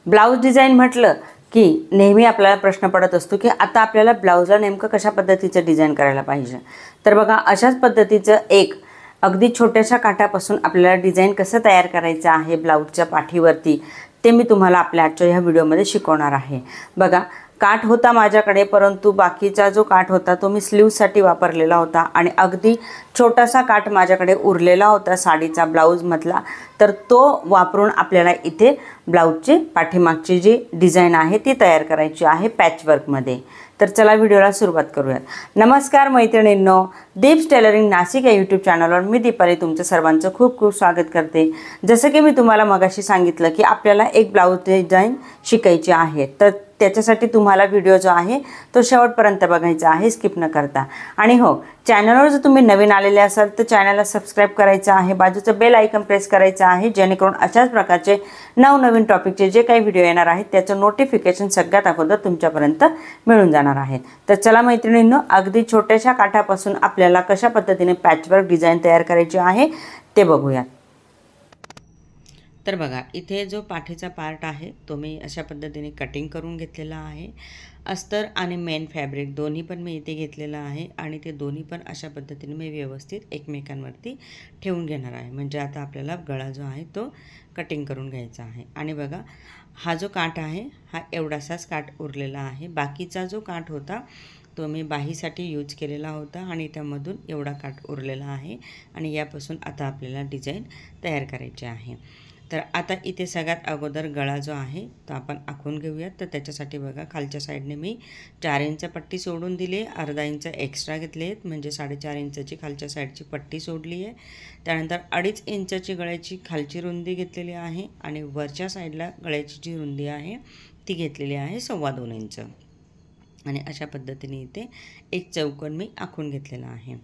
Blouse design म्हटलं की नेहमी आपल्याला प्रश्न पडत असतो की आता आपल्याला ब्लाऊजला नेमकं कशा पद्धतीचं डिझाईन करायला पाहिजे। तर बघा, अशाच पद्धतीचं एक अगदी छोट्याशा काठापासून आपल्याला डिझाईन कसं तयार करायचं आहे ब्लाऊजच्या पाठीवरती, ते मी तुम्हाला आपल्या आजच्या ह्या व्हिडिओमध्ये शिकवणार आहे। बघा, काठ होता माझ्याकडे, परंतु बाकीचा जो काठ होता तो मी स्लीव्हसाठी वापरलेला होता आणि अगदी छोटासा काठ माझ्याकडे उरलेला होता साडीचा ब्लाऊजमधला, तर तो वापरून आपल्याला इथे ब्लाऊजची पाठीमागची जी डिझाईन आहे ती तयार करायची आहे पॅचवर्कमध्ये। तर चला व्हिडिओला सुरुवात करूयात। नमस्कार मैत्रिणींनो, दीप्स टेलरिंग नाशिक या यूट्यूब चॅनलवर मी दीपाली तुमचं सर्वांचं खूप खूप स्वागत करते। जसं की मी तुम्हाला मगाशी सांगितलं की आपल्याला एक ब्लाऊज डिझाईन शिकायची आहे, तर त्याच्यासाठी तुम्हाला व्हिडिओ जो आहे तो शेवटपर्यंत बघायचा आहे, स्किप न करता। आणि हो, चॅनलवर जर तुम्ही नवीन आलेले असाल तर चॅनलला सबस्क्राईब करायचं आहे, बाजूचं बेल आयकॉन प्रेस करायचं आहे, जेणेकरून अशाच प्रकारचे नवनवीन टॉपिकचे जे काही व्हिडिओ येणार आहेत त्याचं नोटिफिकेशन सगळ्यात अगोदर तुमच्यापर्यंत मिळून जाणार आहे। तर चला मैत्रिणींनो, अगदी छोट्याशा काठापासून आपल्याला कशा पद्धतीने पॅचवर्क डिझाईन तयार करायची आहे ते बघूयात। तर बघा, इथे जो पाठीचा पार्ट आहे तो मी अशा पद्धतीने कटिंग करून घेतलेला आहे। अस्तर आणि मेन फॅब्रिक दोन्ही पण मी इथे घेतलेला आहे आणि ते दोन्ही पण अशा पद्धतीने मी व्यवस्थित एकमेकांवरती ठेवून घेणार आहे। म्हणजे आता आपल्याला गळा जो आहे तो कटिंग करून घ्यायचा आहे। आणि बघा, हा जो काठ आहे हा एवढासाच काठ उरलेला आहे, बाकीचा जो काठ होता तो मी बाहीसाठी यूज केलेला होता आणि त्यामधून एवढा काठ उरलेला आहे आणि यापासून आता आपल्याला डिझाईन तयार करायची आहे। तर आता इथे सगळ्यात अगोदर गळा जो आहे तो आपण आखून घेऊयात। तर त्याच्यासाठी बघा, खालच्या साईडने मी 4 इंच पट्टी सोडून दिली, अर्धा इंच एक्स्ट्रा घेतले आहेत, म्हणजे 4.5 इंचची खालच्या साईडची पट्टी सोडली आहे। त्यानंतर 2.5 इंचची गळ्याची खालची रुंदी घेतलेली आहे आणि वरच्या साईडला गळ्याची जी रुंदी आहे ती घेतलेली आहे 2.25 इंच। आणि अशा पद्धतीने इथे एक चौकोन मी आखून घेतलेला आहे।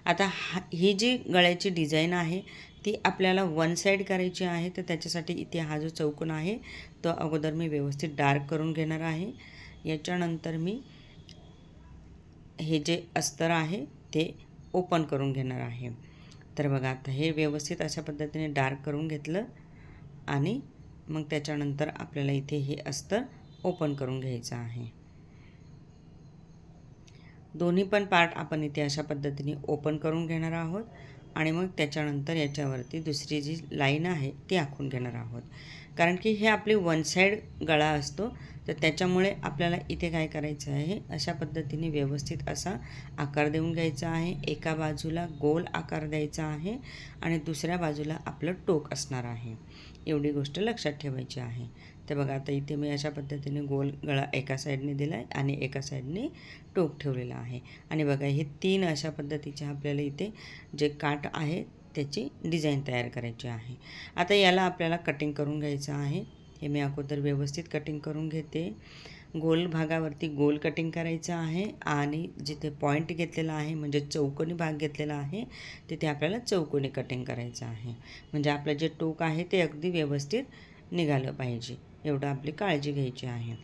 आता ही जी गळ्याची डिझाईन आहे ती आपल्याला वन साईड करायची आहे, तर त्याच्यासाठी इथे हा जो चौकोन आहे तो अगोदर मी व्यवस्थित डार्क करून घेणार आहे। याच्यानंतर मी हे जे अस्तर आहे ते ओपन करून घेणार आहे। तर बघा, आता हे व्यवस्थित अशा पद्धतीने डार्क करून घेतलं आणि मग त्याच्यानंतर आपल्याला इथे हे अस्तर ओपन करून घ्यायचं आहे। दोन्ही पण पार्ट आपण इथे अशा पद्धतीने ओपन करून घेणार आहोत आणि मग त्याच्यानंतर याच्यावरती दुसरी जी लाईन आहे ती आखून घेणार आहोत। कारण की हे आपली वन साईड गळा असतो, तर त्याच्यामुळे आपल्याला इथे काय करायचं आहे, अशा पद्धतीने व्यवस्थित असा आकार देऊन घ्यायचा आहे। एका बाजूला गोल आकार द्यायचा आहे आणि दुसऱ्या बाजूला आपलं टोक असणार आहे, एवढी गोष्ट लक्षात ठेवायची आहे। तर बघा, आता इथे मी अशा पद्धतीने गोल गळा एका साईडने दिला आहे आणि एका साईडने टोक ठेवलेला आहे। आणि बघा, हे 3 अशा पद्धतीचे आपल्याला इथे जे काठ आहे त्याची डिझाईन तयार करायची आहे। आता याला आपल्याला कटिंग करून घ्यायचं आहे। हे मी अगोदर व्यवस्थित कटिंग करून घेते। गोल भागावरती गोल कटिंग करायचं आहे आणि जिथे पॉईंट घेतलेला आहे म्हणजे चौकोनी भाग घेतलेला आहे तिथे आपल्याला चौकोनी कटिंग करायचं आहे, म्हणजे आपलं जे टोक आहे ते अगदी व्यवस्थित निघालं पाहिजे, एवढं आपली काळजी घ्यायची आहे।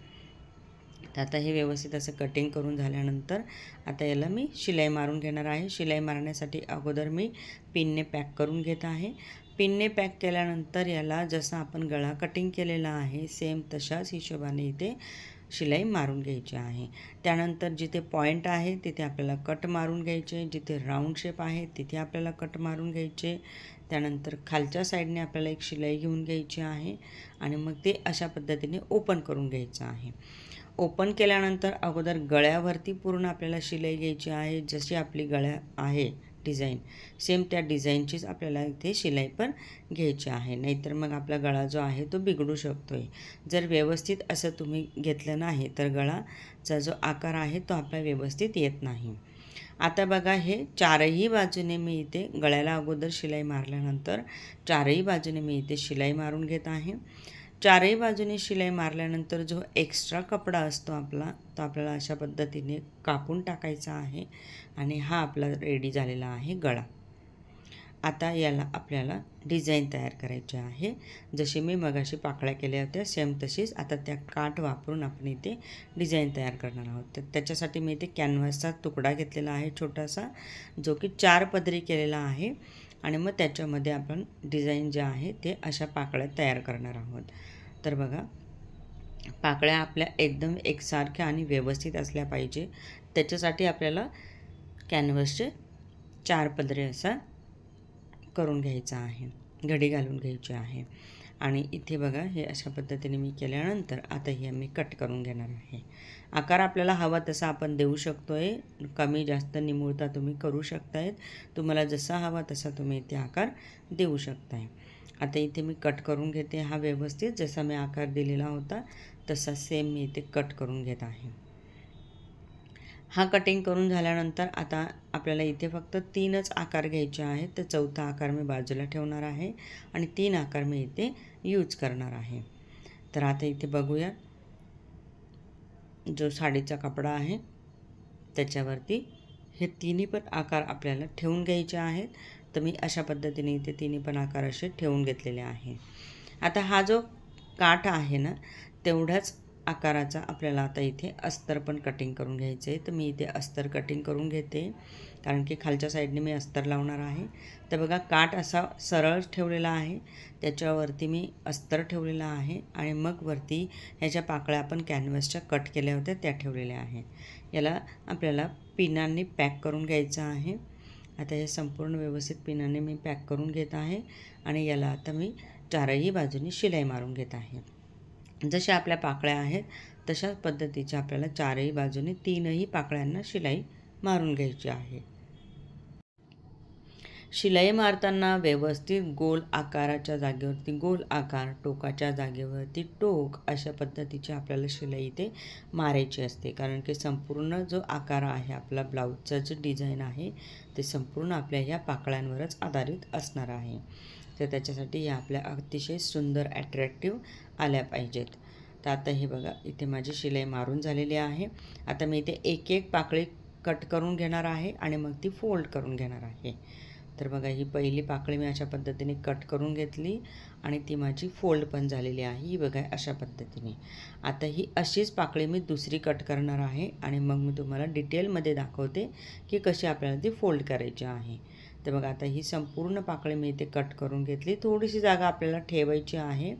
तर आता हे व्यवस्थित असं कटिंग करून झाल्यानंतर आता याला मी शिलाई मारून घेणार आहे। शिलाई मारण्यासाठी अगोदर मी पिनने पॅक करून घेत आहे। पिनने पॅक केल्यानंतर याला जसं आपण गळा कटिंग केलेला आहे सेम तशाच हिशोबाने इथे शिलाई मारून घ्यायची आहे। त्यानंतर जिथे पॉईंट आहे तिथे आपल्याला कट मारून घ्यायचे, जिथे राऊंड शेप आहे तिथे आपल्याला कट मारून घ्यायचे। त्यानंतर खालच्या साईडने आपल्याला एक शिलाई घेऊन घ्यायची आहे आणि मग ते अशा पद्धतीने ओपन करून घ्यायचं आहे। ओपन केल्यानंतर अगोदर गळ्यावरती पूर्ण आपल्याला शिलाई घ्यायची आहे, जशी आपली गळ्या आहे डिझाईन सेम त्या डिझाईनचीच आपल्याला इथे शिलाई पण घ्यायची आहे, नाहीतर मग आपला गळा जो आहे तो बिघडू शकतो आहे। जर व्यवस्थित असं तुम्ही घेतलं नाही तर गळाचा जो आकार आहे तो आपला व्यवस्थित येत नाही। आता बघा, हे 4ही बाजूने मी इथे गळ्याला अगोदर शिलाई मारल्यानंतर 4ही बाजूने मी इथे शिलाई मारून घेत आहे। 4ही बाजूने शिलाई मारल्यानंतर जो एक्स्ट्रा कपडा असतो आपला तो आपल्याला अशा पद्धतीने कापून टाकायचा आहे आणि हा आपला रेडी झालेला आहे गळा। आता याला आपल्याला डिझाईन तयार करायची आहे, जशी मी मगाशी पाकळ्या केल्या होत्या सेम तशीच आता त्या काठ वापरून आपण इथे डिझाईन तयार करणार आहोत। तर त्याच्यासाठी मी इथे कॅनव्हासचा तुकडा घेतलेला आहे छोटासा, जो की 4 पदरी केलेला आहे आणि मग त्याच्यामध्ये आपण डिझाईन जे आहे ते अशा पाकळ्या तयार करणार आहोत। तर बघा, पाकळ्या आपल्या एकदम एकसारख्या आणि व्यवस्थित असल्या पाहिजे. त्याच्यासाठी आपल्याला कॅनव्हसचे 4 पदरे असा करून घ्यायचा आहे, घडी घालून घ्यायची आहे. आणि इथे बघा हे अशा पद्धतीने मी केल्यानंतर आता हे मी कट करून घेणार आहे. आकार आपल्याला हवा तसा आपण देऊ शकतो आहे, कमी जास्त निमुळता तुम्ही करू शकताय. तुम्हाला जसा हवा तसा तुम्ही इथे आकार देऊ शकताय. आता इथे मी कट करून घेते हा व्यवस्थित, जसा मी आकार दिलेला होता तसा सेम मी इथे कट करून घेत आहे. हा कटिंग करून झाल्यानंतर आता आपल्याला इथे फक्त 3च आकार घ्यायचे आहेत. तर चौथा आकार मी बाजूला ठेवणार आहे आणि 3 आकार मी इथे यूज करणार आहे. तर आता इथे बघूया, जो साडीचा कपडा आहे त्याच्यावरती हे तिन्ही पण आकार आपल्याला ठेवून घ्यायचे आहेत. तर मी अशा पद्धतीने इथे तिन्ही पण आकार असे ठेवून घेतलेले आहे. आता हा जो काठ आहे ना, तेवढ्याच आकाराचा आपल्याला आता इथे अस्तर पण कटिंग करून घ्यायचं आहे. तर मी इथे अस्तर कटिंग करून घेते, कारण की खालच्या साईडने मी अस्तर लावणार आहे. तर बघा काठ असा सरळ ठेवलेला आहे, त्याच्यावरती मी अस्तर ठेवलेला आहे आणि मग वरती ह्याच्या पाकळ्या आपण कॅनव्हसच्या कट केल्या होत्या त्या ठेवलेल्या आहे. याला आपल्याला पिनांनी पॅक करून घ्यायचं आहे. आता हे संपूर्ण व्यवस्थित पिनाने मी पॅक करून घेत आहे आणि याला आता मी 4ही बाजूनी शिलाई मारून घेत आहे. जशा आपल्या पाकळ्या आहेत तशाच पद्धतीच्या आपल्याला 4ही बाजूने 3ही पाकळ्यांना शिलाई मारून घ्यायची आहे. शिलाई मारताना व्यवस्थित गोल आकाराच्या जागेवरती गोल आकार, टोकाच्या जागेवरती टोक, अशा पद्धतीची आपल्याला शिलाई इथे मारायची असते. कारण की संपूर्ण जो आकार आहे आपला ब्लाऊजचा जो डिझाईन आहे ते संपूर्ण आपल्या ह्या पाकळ्यांवरच आधारित असणार आहे. तर त्याच्यासाठी या आपल्या अतिशय सुंदर अट्रॅक्टिव्ह आल्या पाहिजेत. तर आता हे बघा इथे माझी शिलाई मारून झालेली आहे. आता मी इथे एक एक पाकळी कट करून घेणार आहे आणि मग ती फोल्ड करून घेणार आहे. तर बघा ही पहिली पाकळी मी अशा पद्धतीने कट करून घेतली आणि ती माझी फोल्ड पण झालेली आहे. ही बघा अशा पद्धतीने. आता ही अशीच पाकळी मी दुसरी कट करणार आहे आणि मग मी तुम्हाला डिटेलमध्ये दाखवते की कशी आपल्याला ती फोल्ड करायची आहे. तर बघा आता ही संपूर्ण पाकळी मी इथे कट करून घेतली. थोडीशी जागा आपल्याला ठेवायची आहे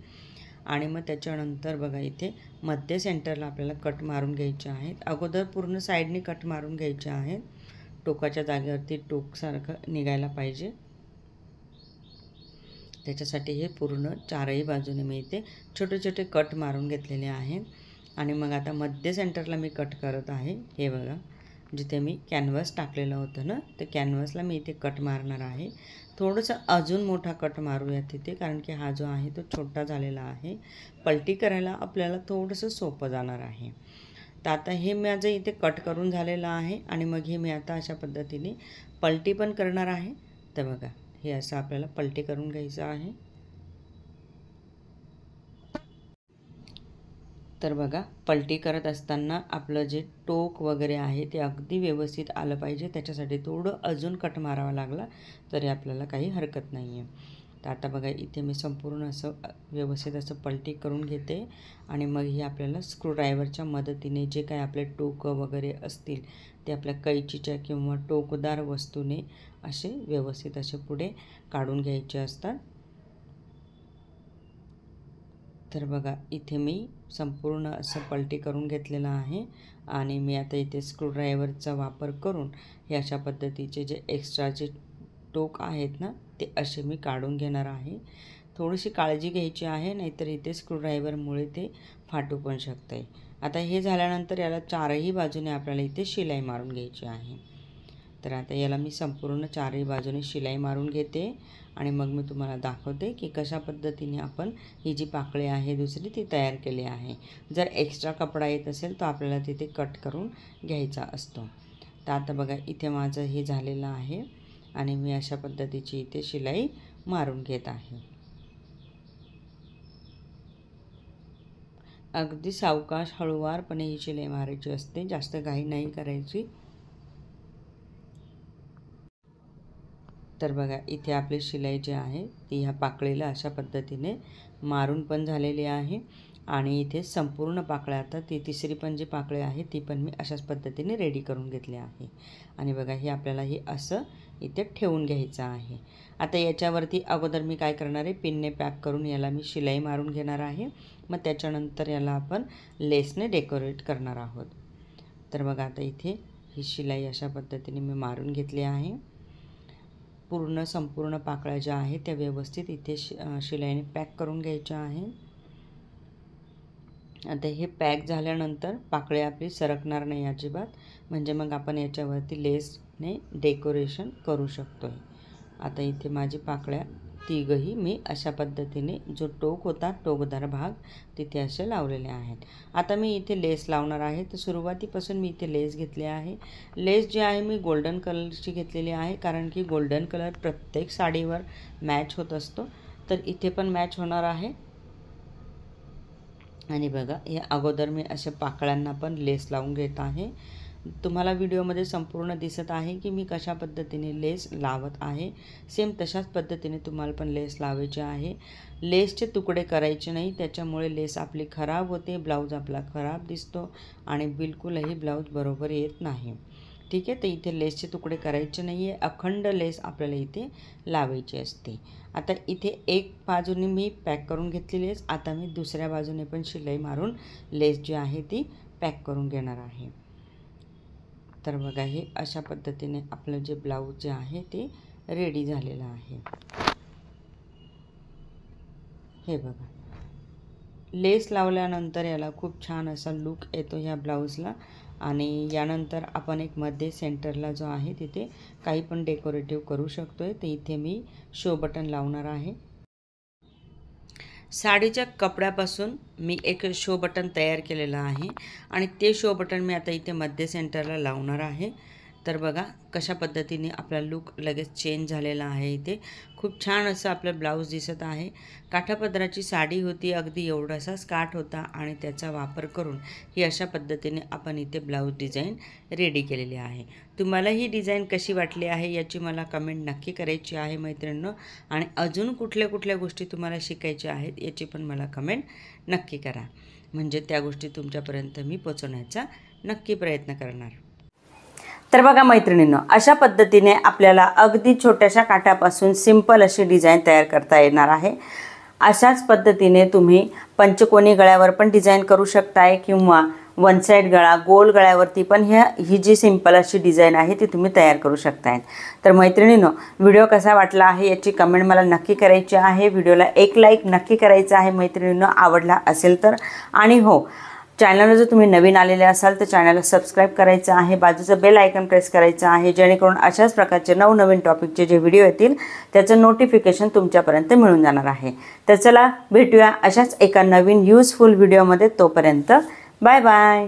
आणि मग त्याच्यानंतर बघा इथे मध्य सेंटरला आपल्याला कट मारून घ्यायचे आहेत. अगोदर पूर्ण साईडने कट मारून घ्यायचे आहेत. टोकाच्या जागेवरती टोकसारखं निघायला पाहिजे. त्याच्यासाठी हे पूर्ण 4ही बाजूने मी इथे छोटे छोटे कट मारून घेतलेले आहेत. आणि मग आता मध्य सेंटरला मी कट करत आहे. हे बघा जिथे मी कॅनव्हस टाकलेलं होतं ना, तर कॅनव्हसला मी इथे कट मारणार आहे. थोडंसं अजून मोठा कट मारूया तिथे, कारण की हा जो आहे तो छोटा झालेला आहे. पलटी करायला आपल्याला थोडंसं सोपं जाणार आहे. तर आता हे माझं इथे कट करून झालेलं आहे आणि मग हे मी आता अशा पद्धतीने पलटी पण करणार आहे. तर बघा हे असं आपल्याला पलटी करून घ्यायचं आहे. तर बघा पलटी करत असताना आपलं जे टोक वगैरे आहे ते अगदी व्यवस्थित आलं पाहिजे. त्याच्यासाठी थोडं अजून कट मारावा लागला तरी आपल्याला काही हरकत नाही आहे. तर आता बघा इथे मी संपूर्ण असं व्यवस्थित असं पलटी करून घेते आणि मग ही आपल्याला स्क्रूड्रायव्हरच्या मदतीने जे काही आपले टोकं वगैरे असतील ते आपल्या कैचीच्या किंवा टोकदार वस्तूने असे व्यवस्थित असे पुढे काढून घ्यायचे असतात. तर बघा इथे मी संपूर्ण असं पलटी करून घेतलेलं आहे आणि मी आता इथे स्क्रूड्रायव्हरचा वापर करून हे अशा पद्धतीचे जे एक्स्ट्राचे टोक आहेत ना ते असे मी काढून घेणार आहे. थोडीशी काळजी घ्यायची आहे, नाहीतर इथे स्क्रूड्रायव्हरमुळे ते फाटू पण शकते. आता हे झाल्यानंतर याला 4ही बाजूने आपल्याला इथे शिलाई मारून घ्यायची आहे. तर आता याला मी संपूर्ण 4ही बाजूने शिलाई मारून घेते आणि मग मी तुम्हाला दाखवते की कशा पद्धतीने आपण ही जी पाकळी आहे दुसरी ती तयार केली आहे. जर एक्स्ट्रा कपडा येत असेल तर आपल्याला तिथे कट करून घ्यायचा असतो. तर आता बघा इथे माझं हे झालेलं आहे आणि मी अशा पद्धतीची इथे शिलाई मारून घेत आहे. अगदी सावकाश हळूवारपणे ही शिलाई मारायची असते, जास्त घाई नाही करायची. तर बघा इथे आपली शिलाई जी आहे ती ह्या पाकळीला अशा पद्धतीने मारून पण झालेली आहे आणि इथे संपूर्ण पाकळ्या आता ती तिसरी पण जी पाकळी आहे ती पण मी अशाच पद्धतीने रेडी करून घेतली आहे. आणि बघा हे आपल्याला हे असं इथे ठेवून घ्यायचा आहे। आता याच्यावरती अगोदर मी काय करणार आहे, पिनने पॅक करून याला मी शिलाई मारून घेणार आहे। मग त्याच्यानंतर याला आपण लेसने डेकोरेट करणार आहोत। तर बघा आता इथे ही शिलाई अशा पद्धतीने मी मारून घेतली आहे। संपूर्ण पाकळ्या ज्या आहेत त्या व्यवस्थित इथे शिलाईने पॅक करून घ्यायच्या आहे। आता हे पॅक झाल्यानंतर पाकळी आपली सरकणार नाही अजिबात, म्हणजे मग आपण याच्यावरती लेसने डेकोरेशन करू शकतो। आता इथे माझी पाकळ्या तिघही मी अशा पद्धतीने जो टोक होता टोकदार भाग तिथे असे लावलेले आहेत। आता मी इथे लेस लावणार आहे। तर सुरुवातीपासून मी इथे लेस घेतली आहे। लेस जी आहे मी गोल्डन कलरची घेतलेली आहे, कारण की गोल्डन कलर प्रत्येक साडीवर मॅच होत असतो। तर इथे पण मॅच होणार आहे। आणि बघा हे अगोदर मी अशा पाकळ्यांना पण लेस लावून घेत आहे। तुम्हाला व्हिडिओमध्ये संपूर्ण दिसत आहे की मी कशा पद्धतीने लेस लावत आहे। सेम तशाच पद्धतीने तुम्हाला पण लेस लावायची आहे। लेसचे तुकडे करायचे नाही, त्याच्यामुळे लेस आपली खराब होते, ब्लाऊज आपला खराब दिसतो आणि बिलकुलही ब्लाऊज बरोबर येत नाही। ठीक आहे, तर इथे लेसचे तुकडे करायचे नाही आहे, अखंड लेस आपल्याला इथे लावायची असते। आता इथे एक बाजूने मी पॅक करून घेतलेली आहे। आता मी दुसऱ्या बाजूने पण शिलाई मारून लेस जी आहे ती पॅक करून घेणार आहे। तर बघा हे अशा पद्धतीने आपलं जे ब्लाऊज जे आहे ते रेडी झालेलं आहे। हे बघा लेस लावल्यानंतर याला खूप छान असा लुक येतो ह्या ब्लाऊजला। आणि यानंतर आपण एक मध्ये सेंटरला जो आहे तिथे काही पण डेकोरेटिव्ह करू शकतोय। तर इथे मी शो बटन लावणार आहे। साडीच्या कपड्यापासून मी एक शो बटन तयार केलेलं आहे आणि ते शो बटन मी आता इथे मध्ये सेंटरला लावणार आहे। तर बघा कशा पद्धतीने आपला लुक लगेच चेंज झालेला आहे। इथे खूप छान असं आपलं ब्लाऊज दिसत आहे। काठापदराची साडी होती, अगदी एवढासाच काठ होता आणि त्याचा वापर करून ही अशा पद्धतीने आपण इथे ब्लाऊज डिझाईन रेडी केलेली आहे। तुम्हाला ही डिझाईन कशी वाटली आहे याची मला कमेंट नक्की करायची आहे मैत्रिणींनो। आणि अजून कुठल्या कुठल्या गोष्टी तुम्हाला शिकायच्या आहेत याची पण मला कमेंट नक्की करा, म्हणजे त्या गोष्टी तुमच्यापर्यंत मी पोहोचवण्याचा नक्की प्रयत्न करणार। तर बघा मैत्रिणींनो, अशा पद्धतीने आपल्याला अगदी छोट्याशा काठापासून सिंपल अशी डिझाईन तयार करता येणार आहे। अशाच पद्धतीने तुम्ही पंचकोनी गळ्यावर पण डिझाईन करू शकताय किंवा वन साइड गळा, गोल गळ्यावरती पण ही जी सिंपल अशी डिझाईन आहे ती तुम्ही तयार करू शकताय। तर मैत्रिणींनो, व्हिडिओ कसा वाटला आहे याची कमेंट मला नक्की करायची आहे। व्हिडिओला एक लाईक नक्की करायचं आहे मैत्रिणींनो, आवडला असेल तर। आणि हो, चॅनलला जर तुम्ही नवीन आलेले असाल तर चॅनलला सबस्क्राईब करायचं आहे, बाजूचं बेल आयकॉन प्रेस करायचं आहे, जेणेकरून अशाच प्रकारचे नवनवीन टॉपिकचे जे व्हिडिओ येतील त्याचं नोटिफिकेशन तुमच्यापर्यंत मिळून जाणार आहे। तर चला भेटूया अशाच एका नवीन यूजफुल व्हिडिओमध्ये। तोपर्यंत बाय बाय।